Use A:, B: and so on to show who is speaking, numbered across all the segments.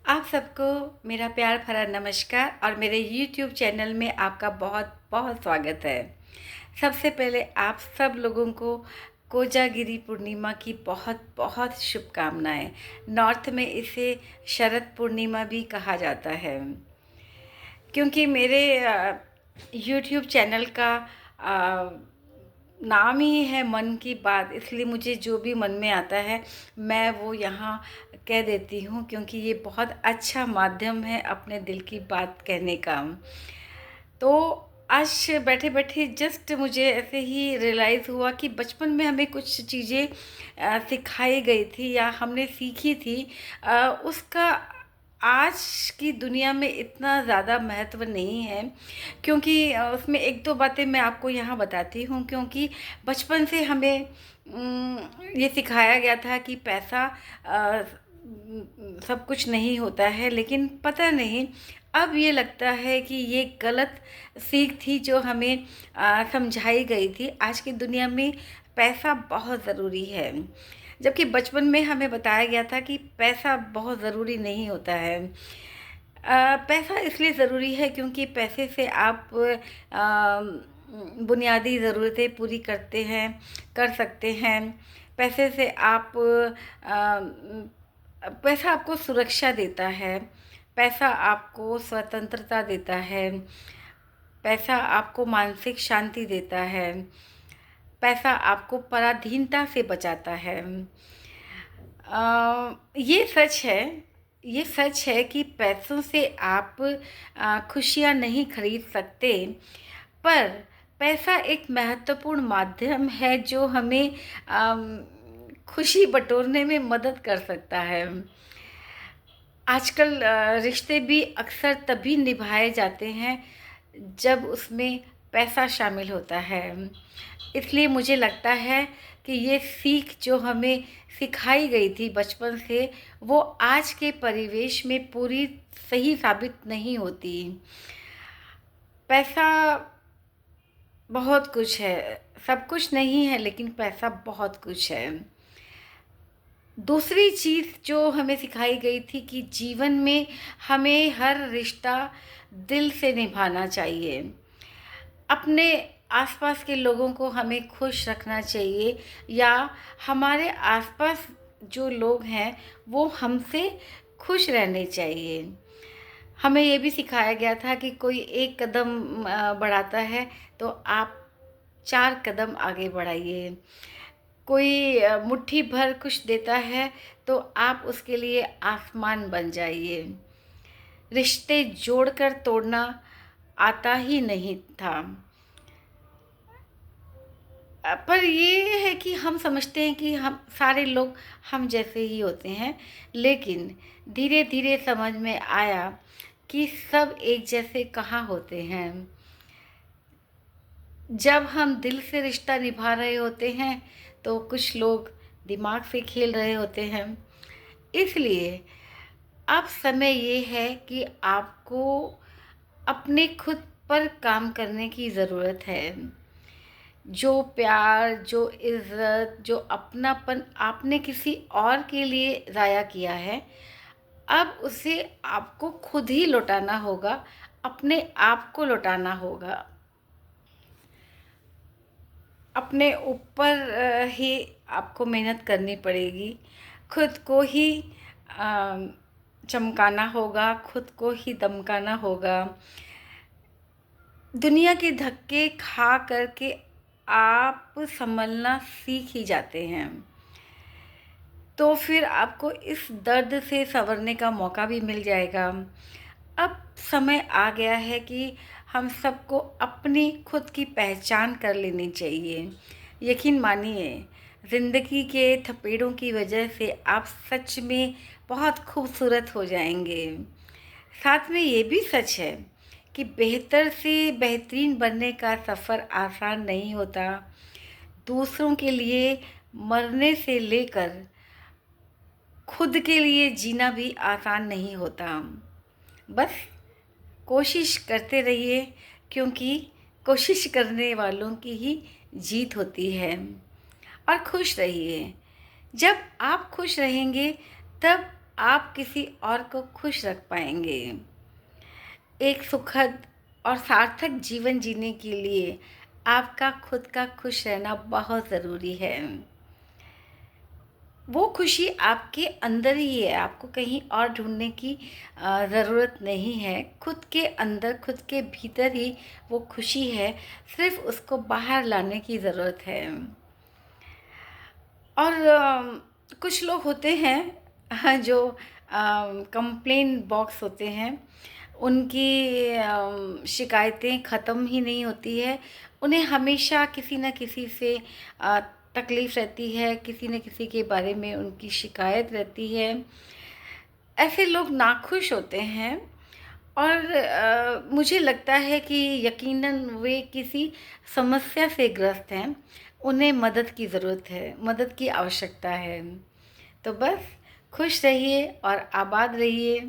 A: आप सबको मेरा प्यार भरा नमस्कार और मेरे YouTube चैनल में आपका बहुत बहुत स्वागत है। सबसे पहले आप सब लोगों को कोजागिरी पूर्णिमा की बहुत बहुत शुभकामनाएं। नॉर्थ में इसे शरद पूर्णिमा भी कहा जाता है। क्योंकि मेरे YouTube चैनल का नाम ही है मन की बात, इसलिए मुझे जो भी मन में आता है मैं वो यहाँ कह देती हूँ, क्योंकि ये बहुत अच्छा माध्यम है अपने दिल की बात कहने का। तो आज बैठे बैठे जस्ट मुझे ऐसे ही रियलाइज़ हुआ कि बचपन में हमें कुछ चीज़ें सिखाई गई थी या हमने सीखी थी, उसका आज की दुनिया में इतना ज़्यादा महत्व नहीं है। क्योंकि उसमें एक दो बातें मैं आपको यहाँ बताती हूँ, क्योंकि बचपन से हमें ये सिखाया गया था कि पैसा सब कुछ नहीं होता है, लेकिन पता नहीं अब ये लगता है कि ये गलत सीख थी जो हमें समझाई गई थी। आज की दुनिया में पैसा बहुत ज़रूरी है, जबकि बचपन में हमें बताया गया था कि पैसा बहुत ज़रूरी नहीं होता है। पैसा इसलिए ज़रूरी है क्योंकि पैसे से आप बुनियादी ज़रूरतें पूरी कर सकते हैं। पैसे से आप पैसा आपको सुरक्षा देता है, पैसा आपको स्वतंत्रता देता है, पैसा आपको मानसिक शांति देता है, पैसा आपको पराधीनता से बचाता है। ये सच है कि पैसों से आप खुशियाँ नहीं खरीद सकते, पर पैसा एक महत्वपूर्ण माध्यम है जो हमें खुशी बटोरने में मदद कर सकता है। आजकल रिश्ते भी अक्सर तभी निभाए जाते हैं जब उसमें पैसा शामिल होता है। इसलिए मुझे लगता है कि ये सीख जो हमें सिखाई गई थी बचपन से, वो आज के परिवेश में पूरी सही साबित नहीं होती। पैसा बहुत कुछ है, सब कुछ नहीं है, लेकिन पैसा बहुत कुछ है। दूसरी चीज़ जो हमें सिखाई गई थी कि जीवन में हमें हर रिश्ता दिल से निभाना चाहिए। अपने आसपास के लोगों को हमें खुश रखना चाहिए, या हमारे आसपास जो लोग हैं वो हमसे खुश रहने चाहिए। हमें ये भी सिखाया गया था कि कोई एक कदम बढ़ाता है तो आप 4 कदम आगे बढ़ाइए। कोई मुट्ठी भर कुछ देता है तो आप उसके लिए आसमान बन जाइए। रिश्ते जोड़कर तोड़ना आता ही नहीं था। पर ये है कि हम समझते हैं कि हम सारे लोग हम जैसे ही होते हैं, लेकिन धीरे धीरे समझ में आया कि सब एक जैसे कहाँ होते हैं। जब हम दिल से रिश्ता निभा रहे होते हैं तो कुछ लोग दिमाग से खेल रहे होते हैं। इसलिए अब समय ये है कि आपको अपने खुद पर काम करने की ज़रूरत है। जो प्यार, जो इज़्ज़त, जो अपनापन आपने किसी और के लिए ज़ाया किया है, अब उसे आपको खुद ही लौटाना होगा, अपने आप को लौटाना होगा। अपने ऊपर ही आपको मेहनत करनी पड़ेगी, खुद को ही चमकाना होगा, खुद को ही दमकाना होगा। दुनिया के धक्के खा करके आप संभलना सीख ही जाते हैं, तो फिर आपको इस दर्द से संवरने का मौका भी मिल जाएगा। अब समय आ गया है कि हम सबको अपनी खुद की पहचान कर लेनी चाहिए। यकीन मानिए, ज़िंदगी के थपेड़ों की वजह से आप सच में बहुत खूबसूरत हो जाएंगे। साथ में ये भी सच है कि बेहतर से बेहतरीन बनने का सफ़र आसान नहीं होता। दूसरों के लिए मरने से लेकर खुद के लिए जीना भी आसान नहीं होता। बस कोशिश करते रहिए, क्योंकि कोशिश करने वालों की ही जीत होती है। और खुश रहिए। जब आप खुश रहेंगे तब आप किसी और को खुश रख पाएंगे। एक सुखद और सार्थक जीवन जीने के लिए आपका खुद का खुश रहना बहुत ज़रूरी है। वो खुशी आपके अंदर ही है, आपको कहीं और ढूँढने की ज़रूरत नहीं है। खुद के अंदर, खुद के भीतर ही वो खुशी है, सिर्फ़ उसको बाहर लाने की ज़रूरत है। और कुछ लोग होते हैं जो कंप्लेन बॉक्स होते हैं, उनकी शिकायतें ख़त्म ही नहीं होती है। उन्हें हमेशा किसी न किसी से तकलीफ़ रहती है, किसी न किसी के बारे में उनकी शिकायत रहती है। ऐसे लोग नाखुश होते हैं और मुझे लगता है कि यकीनन वे किसी समस्या से ग्रस्त हैं। उन्हें मदद की ज़रूरत है, मदद की आवश्यकता है। तो बस खुश रहिए और आबाद रहिए।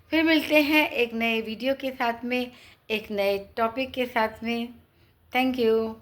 A: फिर मिलते हैं एक नए वीडियो के साथ में, एक नए टॉपिक के साथ में। Thank you.